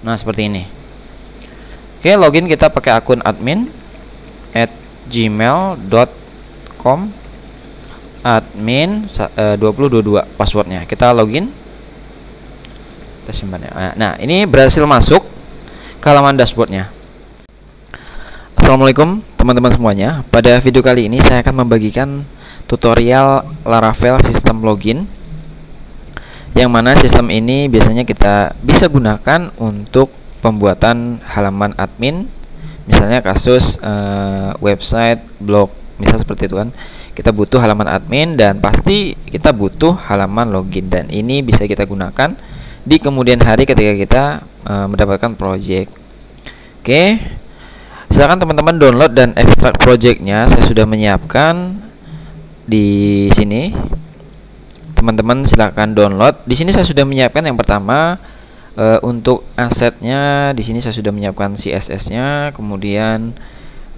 Nah, seperti ini. Oke, login kita pakai akun admin @gmail.com, admin 2022 passwordnya. Kita login, kita simpan ya. Nah, ini berhasil masuk ke halaman dashboardnya. Assalamualaikum teman-teman semuanya. Pada video kali ini saya akan membagikan tutorial Laravel sistem login, yang mana sistem ini biasanya kita bisa gunakan untuk pembuatan halaman admin, misalnya kasus website, blog, misal seperti itu kan. Kita butuh halaman admin dan pasti kita butuh halaman login, dan ini bisa kita gunakan di kemudian hari ketika kita mendapatkan project. Oke, silakan teman-teman download dan ekstrak projectnya. Saya sudah menyiapkan di sini. Teman-teman silakan download. Di sini saya sudah menyiapkan yang pertama. Untuk asetnya di sini saya sudah menyiapkan CSS-nya, kemudian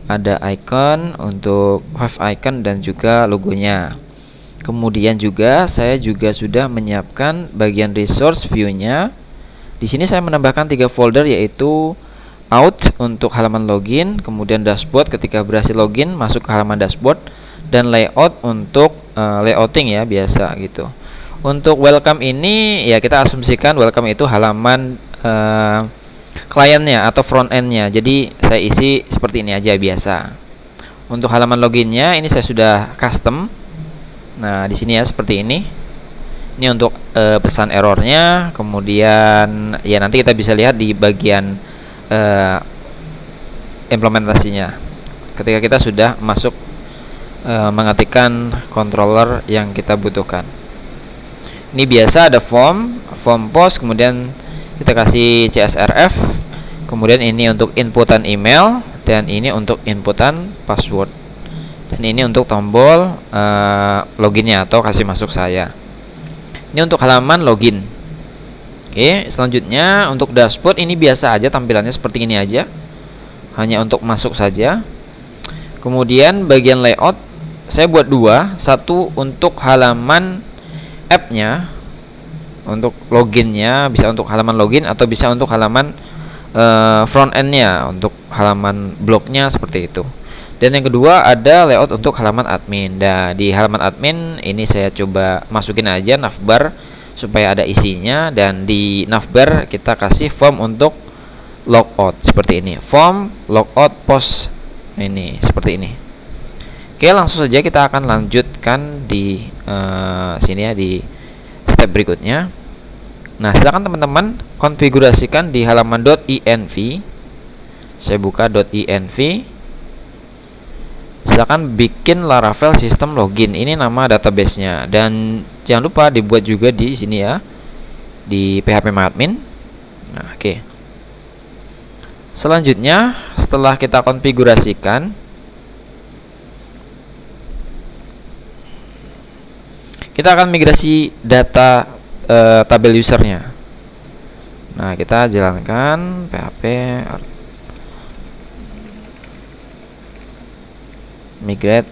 ada icon untuk wave icon dan juga logonya. Kemudian juga saya juga sudah menyiapkan bagian resource view-nya. Di sini saya menambahkan 3 folder, yaitu out untuk halaman login, kemudian dashboard ketika berhasil login masuk ke halaman dashboard, dan layout untuk layouting ya, biasa gitu. Untuk welcome ini ya kita asumsikan welcome itu halaman kliennya atau front endnya. Jadi saya isi seperti ini aja biasa. Untuk halaman loginnya ini saya sudah custom. Nah di sini ya seperti ini. Ini untuk pesan errornya. Kemudian ya nanti kita bisa lihat di bagian implementasinya. Ketika kita sudah masuk mengetikkan controller yang kita butuhkan. Ini biasa ada form post, kemudian kita kasih CSRF, kemudian ini untuk inputan email, dan ini untuk inputan password, dan ini untuk tombol loginnya atau kasih masuk saya. Ini untuk halaman login. Oke, selanjutnya untuk dashboard ini biasa aja, tampilannya seperti ini aja, hanya untuk masuk saja. Kemudian bagian layout saya buat dua, satu untuk halaman app-nya, untuk loginnya, bisa untuk halaman login atau bisa untuk halaman front end-nya, untuk halaman blognya seperti itu. Dan yang kedua ada layout untuk halaman admin. Nah di halaman admin ini saya coba masukin aja navbar supaya ada isinya, dan di navbar kita kasih form untuk logout seperti ini, form logout post ini seperti ini. Oke, langsung saja kita akan lanjutkan di sini ya, di step berikutnya. Nah, silakan teman-teman konfigurasikan di halaman .env. Saya buka .env. Silakan bikin Laravel sistem login. Ini nama database-nya, dan jangan lupa dibuat juga di sini ya, di php-admin. Nah, oke. Selanjutnya, setelah kita konfigurasikan, kita akan migrasi data tabel usernya. Nah kita jalankan php migrate.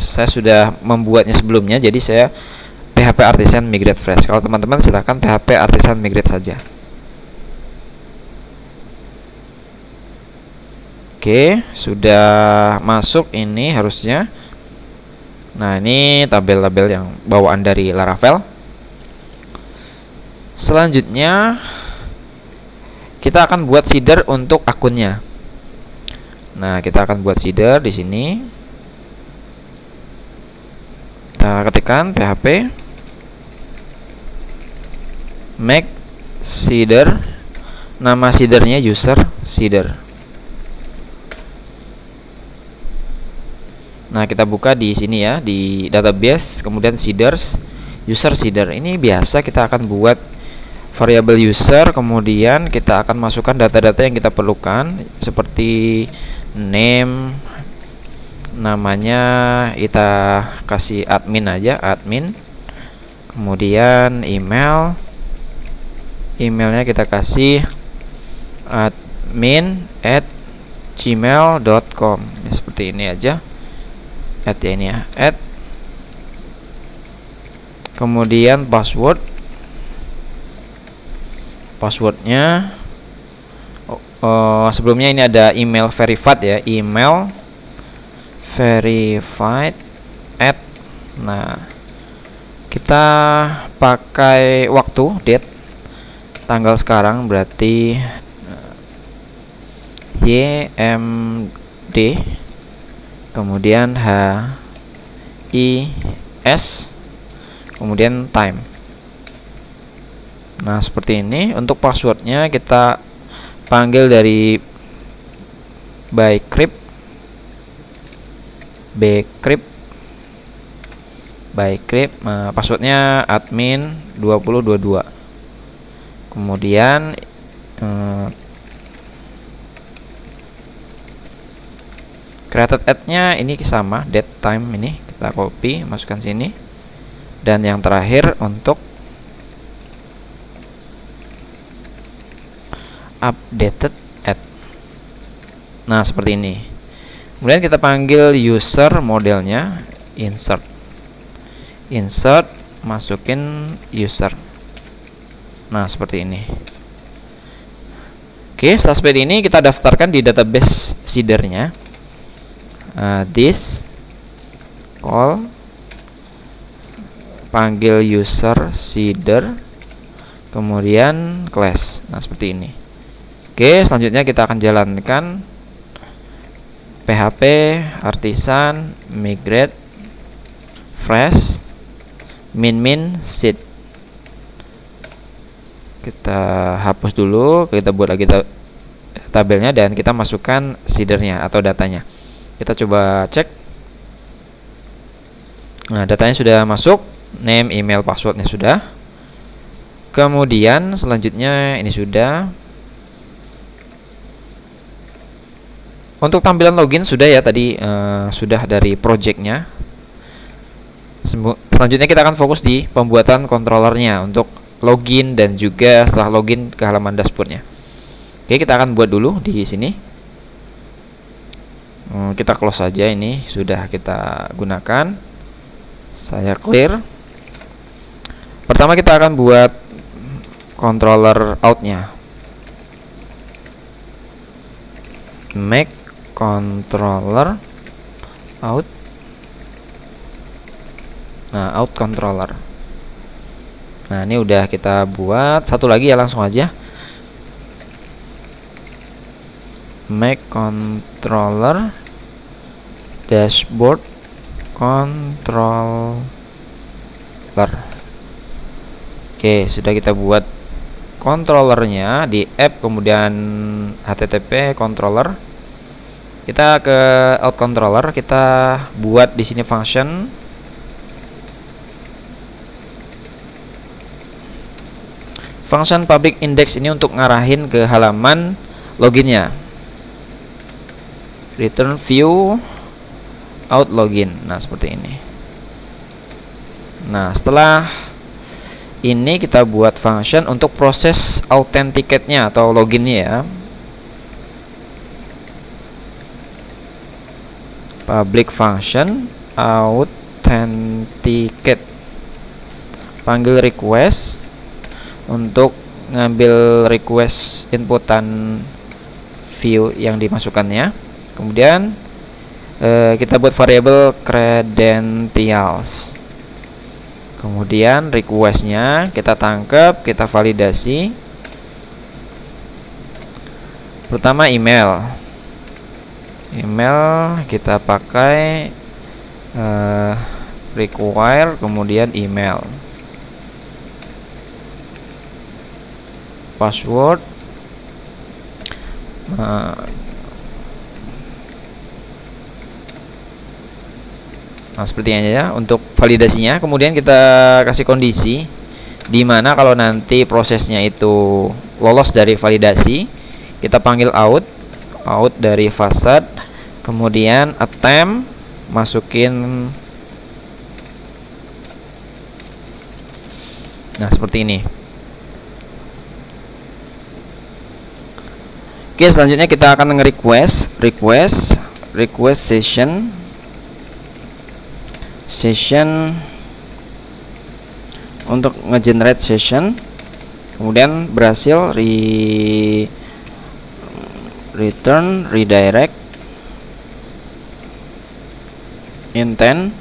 Saya sudah membuatnya sebelumnya, jadi saya php artisan migrate fresh. Kalau teman-teman silahkan php artisan migrate saja. Oke, sudah masuk ini harusnya. Nah ini tabel-tabel yang bawaan dari Laravel. Selanjutnya kita akan buat seeder untuk akunnya. Nah kita akan buat seeder di sini. Kita ketikkan php make seeder, nama seedernya user seeder. Nah kita buka di sini ya, di database, kemudian seeders, user seeder. Ini biasa kita akan buat variabel user, kemudian kita akan masukkan data-data yang kita perlukan seperti name, namanya kita kasih admin aja, admin. Kemudian emailnya kita kasih admin@gmail.com ya, seperti ini aja. Add ya ini ya, add. Kemudian passwordnya sebelumnya ini ada email verified ya, email verified at. Nah, kita pakai waktu, date, tanggal sekarang, berarti YMD, kemudian HIS, kemudian time. Nah, seperti ini. Untuk passwordnya kita panggil dari bcrypt, passwordnya admin 2022. Kemudian created ad-nya ini sama, date time, ini kita copy, masukkan sini. Dan yang terakhir untuk updated ad. Nah, seperti ini. Kemudian kita panggil user, modelnya insert, masukin user. Nah, seperti ini. Oke, setelah seperti ini kita daftarkan di database seedernya. This call, panggil user seeder, kemudian class. Nah, seperti ini. Oke, selanjutnya kita akan jalankan php artisan migrate fresh min seed. Kita hapus dulu, kita buat lagi tabelnya, dan kita masukkan seedernya atau datanya. Kita coba cek. Nah, datanya sudah masuk, name, email, passwordnya sudah. Kemudian selanjutnya ini sudah. Untuk tampilan login sudah ya, tadi sudah dari projectnya. Selanjutnya kita akan fokus di pembuatan controllernya untuk login dan juga setelah login ke halaman dashboardnya. Oke, kita akan buat dulu di sini. Kita close saja, ini sudah kita gunakan. Saya clear. Pertama kita akan buat controller out-nya. Make controller out. Nah, out controller. Nah, ini udah kita buat. Satu lagi ya, langsung aja. Make controller dashboard controller. Oke, sudah kita buat controllernya di app, kemudian http controller. Kita ke out controller, kita buat di sini function public index, ini untuk ngarahin ke halaman loginnya. Return view out login. Nah, seperti ini. Nah, setelah ini kita buat function untuk proses authenticate-nya atau loginnya ya. Public function authenticate, panggil request untuk ngambil request inputan view yang dimasukkannya. Kemudian kita buat variable credentials. Kemudian requestnya kita tangkap, kita validasi. Pertama email kita pakai require, kemudian email. Password nah, seperti ini ya untuk validasinya. Kemudian kita kasih kondisi di mana kalau nanti prosesnya itu lolos dari validasi, kita panggil out dari facade, kemudian attempt, masukin. Nah, seperti ini. Oke, selanjutnya kita akan nge-request session untuk nge-generate session. Kemudian berhasil return redirect intent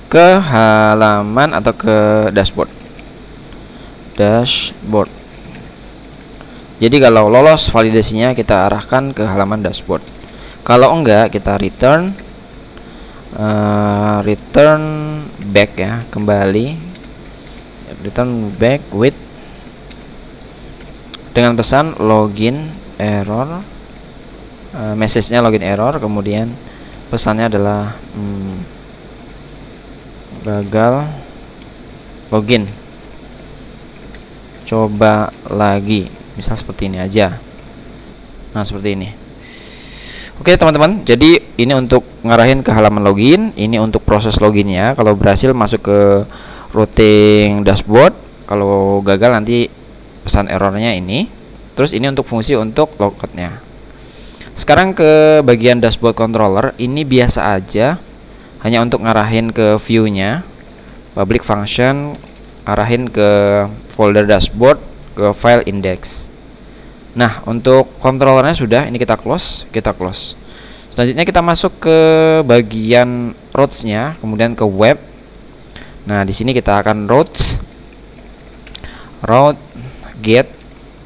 ke halaman atau ke dashboard. Jadi kalau lolos validasinya kita arahkan ke halaman dashboard. Kalau enggak kita return back ya, kembali return back with dengan pesan login error, message-nya login error, kemudian pesannya adalah gagal login, coba lagi, misal seperti ini aja. Nah seperti ini. Oke teman-teman, jadi ini untuk ngarahin ke halaman login, ini untuk proses loginnya. Kalau berhasil masuk ke routing dashboard, kalau gagal nanti pesan errornya ini. Terus ini untuk fungsi untuk logoutnya. Sekarang ke bagian dashboard controller, ini biasa aja, hanya untuk ngarahin ke view-nya, public function, arahin ke folder dashboard, ke file index. Nah untuk controllernya sudah, ini kita close. Selanjutnya kita masuk ke bagian routes-nya, kemudian ke web. Nah di sini kita akan route get,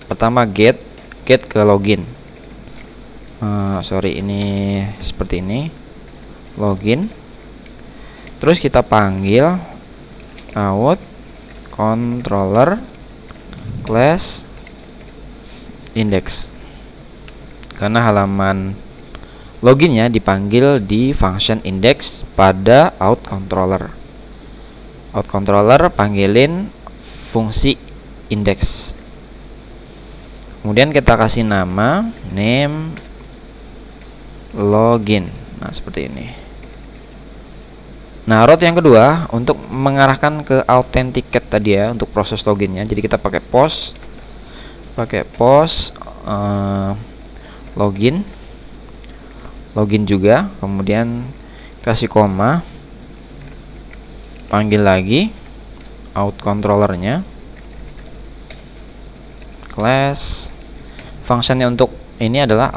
pertama get ke login. Ini seperti ini, login. Terus kita panggil out controller class index, karena halaman loginnya dipanggil di function index pada out controller. Out controller panggilin fungsi index, kemudian kita kasih nama name login. Nah seperti ini. Nah route yang kedua untuk mengarahkan ke authenticate tadi ya, untuk proses loginnya. Jadi kita pakai post login juga, kemudian kasih koma, panggil lagi out controllernya, class functionnya untuk ini adalah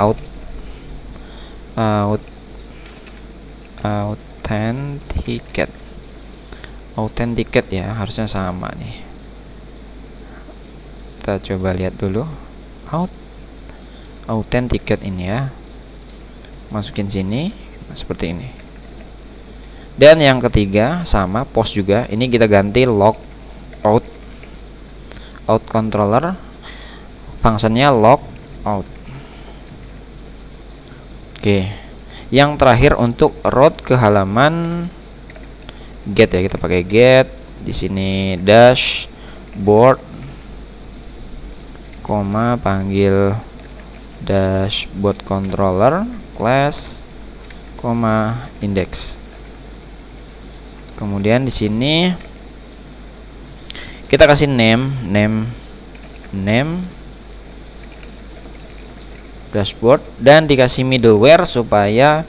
authenticate ya, harusnya sama nih. Kita coba lihat dulu authenticate ini ya, masukin sini. Nah, seperti ini. Dan yang ketiga sama post juga, ini kita ganti log out controller, fungsinya log out. Oke, yang terakhir untuk route ke halaman get ya, kita pakai get. Di sini dashboard, koma, panggil dashboard controller class, koma, index. Kemudian di sini kita kasih name dashboard, dan dikasih middleware supaya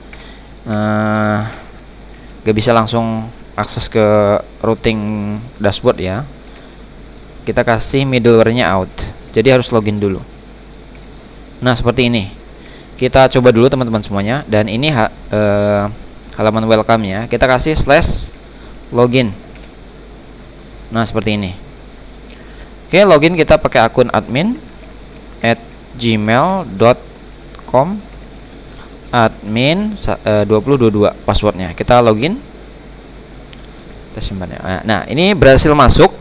gak bisa langsung akses ke routing dashboard ya. Kita kasih middleware-nya out, jadi harus login dulu. Nah seperti ini. Kita coba dulu teman-teman semuanya. Dan ini halaman welcome-nya. Kita kasih /login. Nah seperti ini. Oke, login kita pakai akun admin @gmail.com, admin 2022 passwordnya. Kita login, kita simpan ya. Nah ini berhasil masuk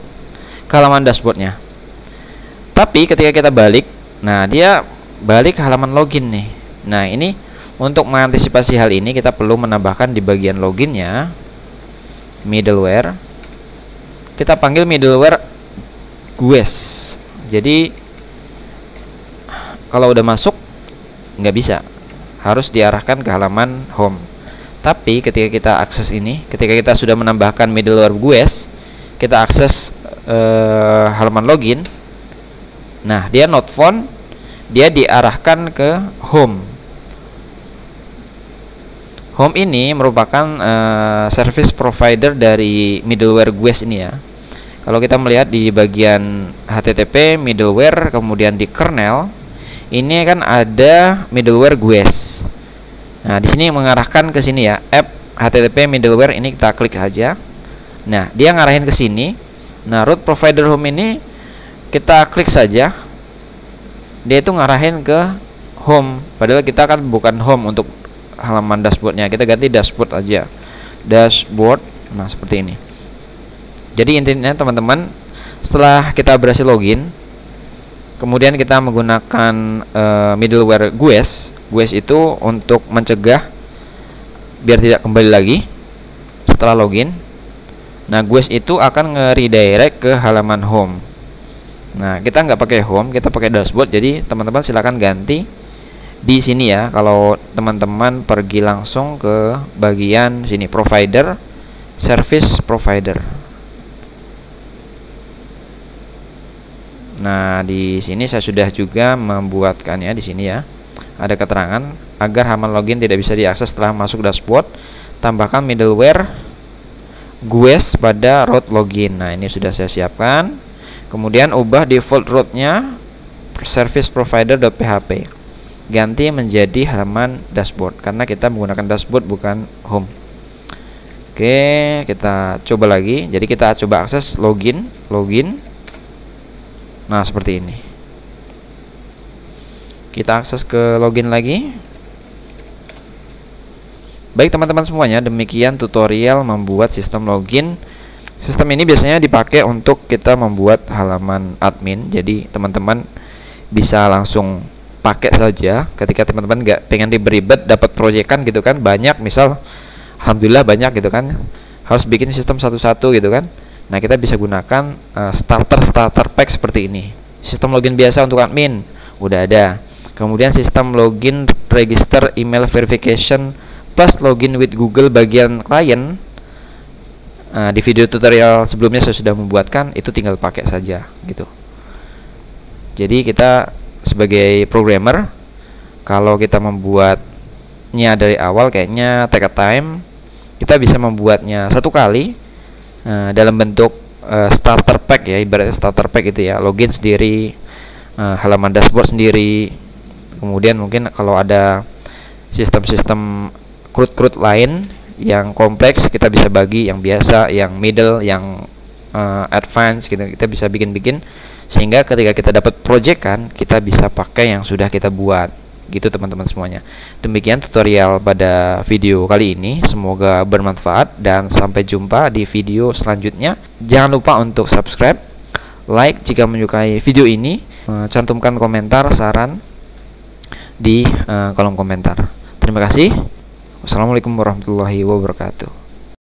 ke halaman dashboardnya. Tapi ketika kita balik, nah dia balik ke halaman login nih. Nah ini untuk mengantisipasi hal ini, kita perlu menambahkan di bagian loginnya middleware. Kita panggil middleware GUES. Jadi kalau udah masuk nggak bisa, harus diarahkan ke halaman home. Tapi ketika kita akses ini, ketika kita sudah menambahkan middleware GUES, kita akses halaman login. Nah dia not found, dia diarahkan ke home. Home ini merupakan service provider dari middleware GUES ini ya. Kalau kita melihat di bagian HTTP middleware, kemudian di kernel, ini kan ada middleware GUES. Nah, di sini mengarahkan ke sini ya, app HTTP middleware, ini kita klik aja. Nah, dia ngarahin ke sini. Nah, root provider home ini kita klik saja. Dia itu ngarahin ke home, padahal kita kan bukan home untuk halaman dashboardnya. Kita ganti dashboard aja, dashboard. Nah, seperti ini. Jadi intinya teman-teman, setelah kita berhasil login, kemudian kita menggunakan middleware GUES. GUES itu untuk mencegah biar tidak kembali lagi setelah login. Nah, GUES itu akan nge-redirect ke halaman home. Nah, kita nggak pakai home, kita pakai dashboard. Jadi teman-teman silakan ganti di sini ya. Kalau teman-teman pergi langsung ke bagian sini, provider, service provider. Nah, di sini saya sudah juga membuatkannya di sini ya. Ada keterangan agar halaman login tidak bisa diakses setelah masuk dashboard. Tambahkan middleware GUES pada root login. Nah, ini sudah saya siapkan. Kemudian ubah default rootnya service provider.php, ganti menjadi halaman dashboard karena kita menggunakan dashboard bukan home. Oke, kita coba lagi. Jadi kita coba akses login. Nah, seperti ini. Kita akses ke login lagi. Baik teman-teman semuanya, demikian tutorial membuat sistem login. Sistem ini biasanya dipakai untuk kita membuat halaman admin. Jadi teman-teman bisa langsung pakai saja ketika teman-teman nggak pengen ribet-ribet dapat proyekan gitu kan, banyak, misal alhamdulillah banyak gitu kan, harus bikin sistem satu-satu gitu kan. Nah, kita bisa gunakan starter pack seperti ini. Sistem login biasa untuk admin udah ada. Kemudian sistem login register email verification plus login with Google bagian klien. Di video tutorial sebelumnya saya sudah membuatkan, itu tinggal pakai saja gitu. Jadi kita sebagai programmer, kalau kita membuatnya dari awal kayaknya take a time. Kita bisa membuatnya satu kali dalam bentuk starter pack ya, ibaratnya starter pack itu ya, login sendiri, halaman dashboard sendiri. Kemudian mungkin kalau ada sistem-sistem CRUD lain yang kompleks, kita bisa bagi yang biasa, yang middle, yang advance gitu. Kita bisa bikin-bikin sehingga ketika kita dapat project kan, kita bisa pakai yang sudah kita buat gitu teman-teman semuanya. Demikian tutorial pada video kali ini, semoga bermanfaat dan sampai jumpa di video selanjutnya. Jangan lupa untuk subscribe, like jika menyukai video ini, cantumkan komentar saran di kolom komentar. Terima kasih. Wassalamualaikum warahmatullahi wabarakatuh.